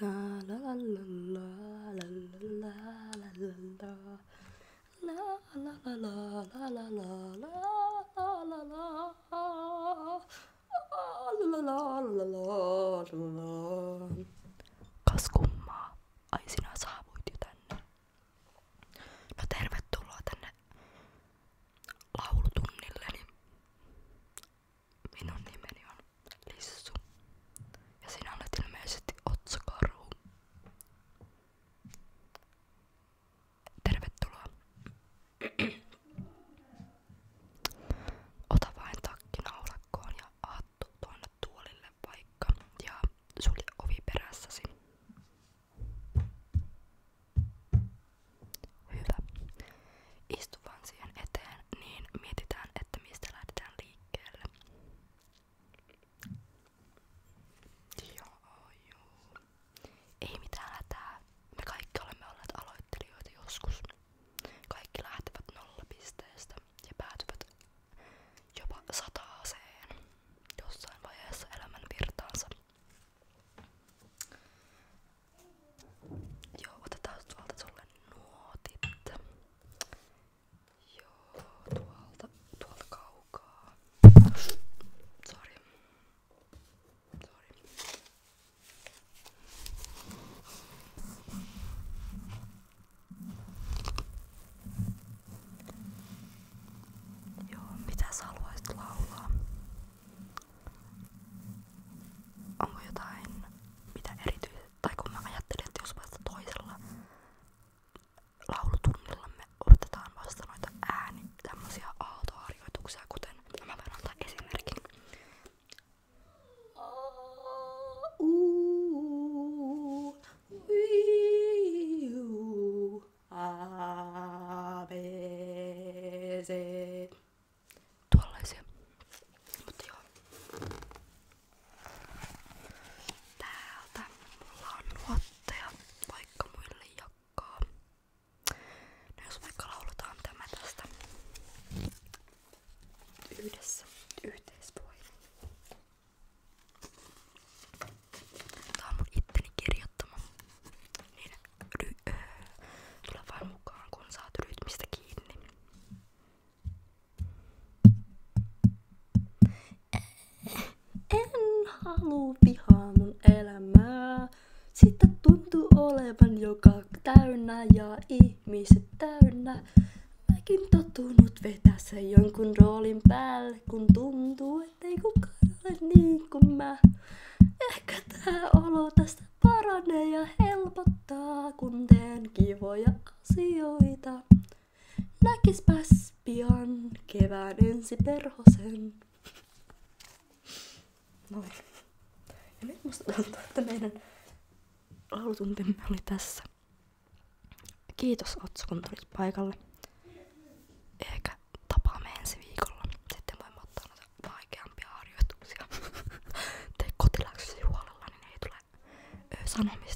La la la la la la la la la la la la la la la la la la la. Kas kummaa? Ai sinä saavuit jo tänne. No tervetuloa tänne laulutunnilleni. Minun nimeni on Lissu. Ja sinä olet ilmeisesti Otso Karhu. Tervetuloa. Ota vain takki naulakkoon ja aattu tuonne tuolille vaikka. Ja sulje ovi perässäsi. Hyvä. Istu vaan siihen eteen, niin mietitään, että mistä lähdetään liikkeelle. Joo. Ei mitään hätää. Me kaikki olemme olleet aloittelijoita joskus. Kaikki lähtevät nollapisteestä ja päätyvät jopa 100-aseen jossain vaiheessa elämän virtaansa. Joo, otetaan tuolta sulle nuotit. Joo, tuolta kaukaa. Sori. Joo, mitä sä haluaisit laulaa? Onko jotain, mitä erityisesti, tai kun mä ajattelin, että jos vasta toisella laulutunnillamme otetaan vasta noita tämmösiä aaltoharjoituksia, kuten mä voin antaa esimerkin. A, B, C. Tuollaisia. Mut joo. Täältä mulla on nuotteja, vaikka muille jakaa. No jos vaikka lauletaan tämä tästä yhdessä, yhteisvoimin. Tää on mun itteni kirjoittama. Niin tule vain mukaan, kun saat rytmistä kiinni. En halua vihaa mun elämää. Sitä tuntuu olevan joka täynnä ja ihmiset täynnä. Mäkin tottunut vetää sen jonkun roolin päälle, kun tuntuu, ettei kukaan ole niin kuin mä. Ehkä tää olo tästä paranee ja helpottaa, kun teen kivoja asioita. Näkispäs pian kevään ensiperhosen. Noin. Ja nyt musta tuntuu, että meidän laulutuntimme oli tässä. Kiitos Otso, kun tulit paikalle. Eikä tapaamme ensi viikolla. Sitten voimme ottaa noita vaikeampia harjoituksia. Tee kotiläksysi huolella, niin ei tule sanomisia.